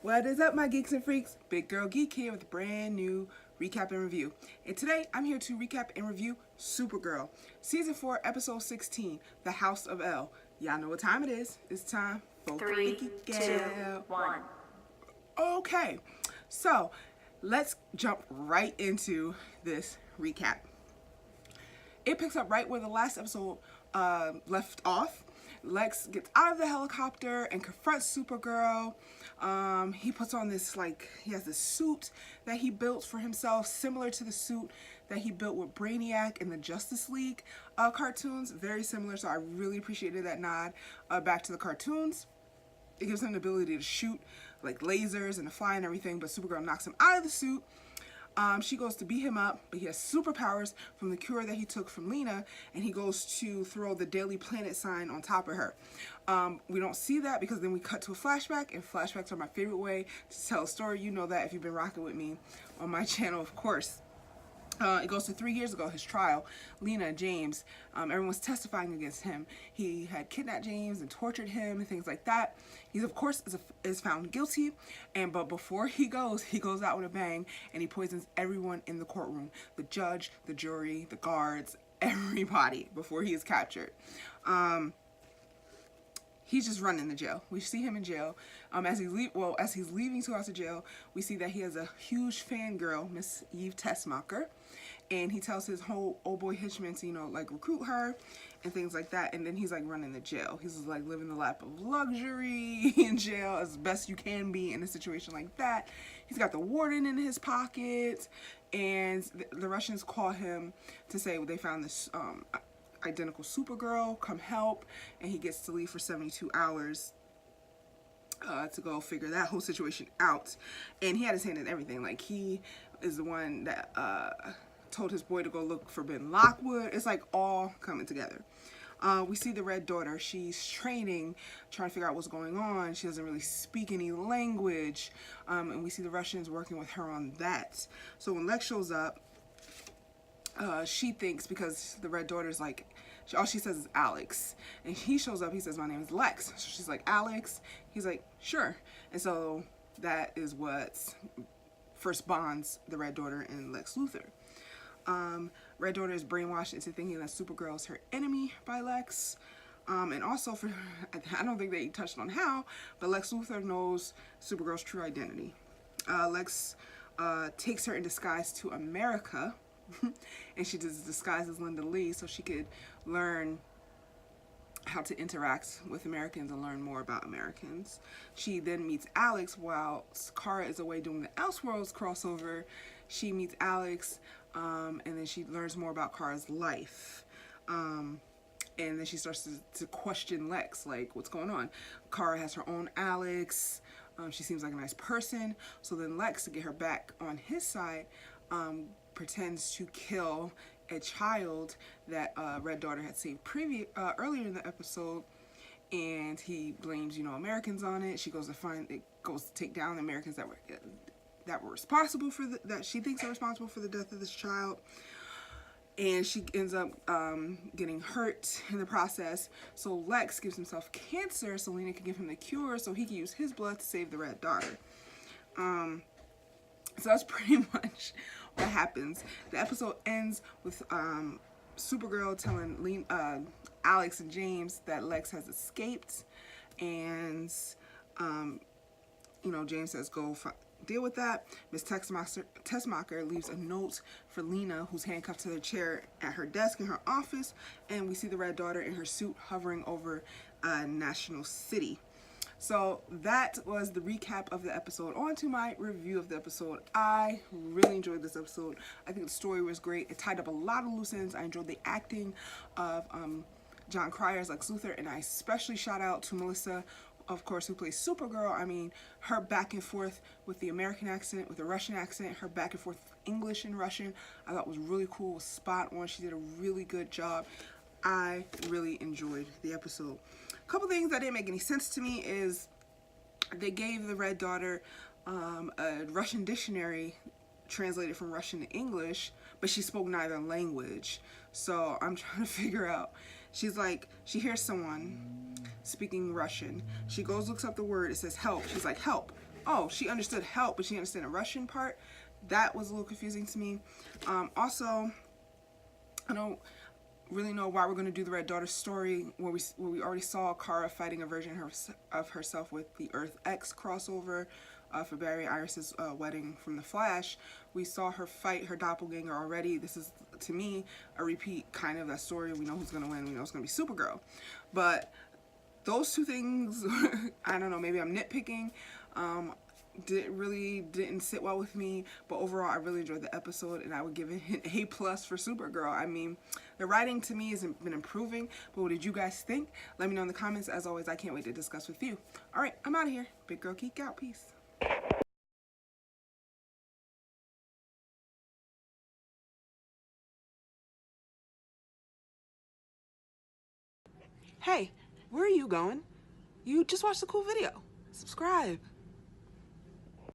What is up, my geeks and freaks? Big Girl Geek here with a brand new recap and review. And today I'm here to recap and review Supergirl, Season 4, Episode 16, The House of L. Y'all know what time it is. It's time for 3, 2, 1. Okay, so let's jump right into this recap. It picks up right where the last episode left off. Lex gets out of the helicopter and confronts Supergirl. He puts on this, he has this suit that he built for himself, similar to the suit that he built with Brainiac in the Justice League cartoons. Very similar, so I really appreciated that nod back to the cartoons. It gives him the ability to shoot like lasers and to fly and everything, but Supergirl knocks him out of the suit. She goes to beat him up, but he has superpowers from the cure that he took from Lena, and he goes to throw the Daily Planet sign on top of her. We don't see that because then we cut to a flashback, and flashbacks are my favorite way to tell a story. You know that if you've been rocking with me on my channel, of course. It goes to 3 years ago, his trial. Lena, James, everyone's testifying against him. He had kidnapped James and tortured him and things like that. He's, of course, is found guilty. But before he goes out with a bang and he poisons everyone in the courtroom. The judge, the jury, the guards, everybody before he is captured. He's just running the jail. We see him in jail. As he's leaving to out of jail, we see that he has a huge fangirl, Miss Eve Tessmacher, and he tells his whole old boy henchman to, recruit her and things like that. And then he's running the jail. He's living the life of luxury in jail as best you can be in a situation like that. He's got the warden in his pocket, and the Russians call him to say they found this identical Supergirl, come help, and he gets to leave for 72 hours to go figure that whole situation out. And he had his hand in everything. He is the one that told his boy to go look for Ben Lockwood. It's all coming together. We see the Red Daughter. She's training, trying to figure out what's going on. She doesn't really speak any language, and we see the Russians working with her on that. So when Lex shows up, she thinks, because the Red Daughter's all she says is Alex, and he shows up, he says, my name is Lex. So she's like, Alex? He's like, sure. And so that is what first bonds the Red Daughter and Lex Luthor. Red Daughter is brainwashed into thinking that Supergirl is her enemy by Lex. And also, I don't think they touched on how, but Lex Luthor knows Supergirl's true identity. Lex takes her in disguise to America, and she just disguises Linda Lee so she could learn how to interact with Americans and learn more about Americans. She then meets Alex while Kara is away doing the Elseworlds crossover. She meets Alex, and then she learns more about Kara's life. And then she starts to question Lex, what's going on? Kara has her own Alex. She seems like a nice person. So then Lex, to get her back on his side, pretends to kill a child that Red Daughter had saved earlier in the episode, and he blames Americans on it. She goes to take down the Americans that were responsible for that she thinks are responsible for the death of this child, and she ends up getting hurt in the process. So Lex gives himself cancer so Lena can give him the cure so he can use his blood to save the Red Daughter. So that's pretty much what happens. The episode ends with Supergirl telling Alex and James that Lex has escaped, and James says go deal with that. Miss Tessmacher leaves a note for Lena, who's handcuffed to the chair at her desk in her office, and we see the Red Daughter in her suit hovering over National City. So that was the recap of the episode. On to my review of the episode. I really enjoyed this episode. I think the story was great. It tied up a lot of loose ends. I enjoyed the acting of John Cryer's Lex Luthor, and I especially shout out to Melissa, of course, who plays Supergirl. I mean, her back and forth with the American accent, with the Russian accent, her back and forth with English and Russian, I thought was really cool, was spot on. She did a really good job. I really enjoyed the episode. A couple things that didn't make any sense to me is they gave the Red Daughter a Russian dictionary translated from Russian to English, but she spoke neither language. So I'm trying to figure out, she hears someone speaking Russian. She goes, looks up the word, it says help. She's like, help. oh, she understood help, but she understood the Russian part. That was a little confusing to me. Also, I don't really know why we're going to do the Red Daughter story where we already saw Kara fighting a version of herself with the Earth X crossover for Barry Iris's wedding from The Flash. We saw her fight her doppelganger already. This is, to me, a repeat kind of that story. We know who's going to win. We know it's going to be Supergirl. But those two things, I don't know, maybe I'm nitpicking. Didn't sit well with me, but overall I really enjoyed the episode, and I would give it an A+ for Supergirl. I mean, the writing to me has been improving, but what did you guys think? Let me know in the comments. As always, I can't wait to discuss with you. All right, I'm out of here. Big Girl Geek out. Peace. Hey, where are you going? You just watched a cool video. Subscribe.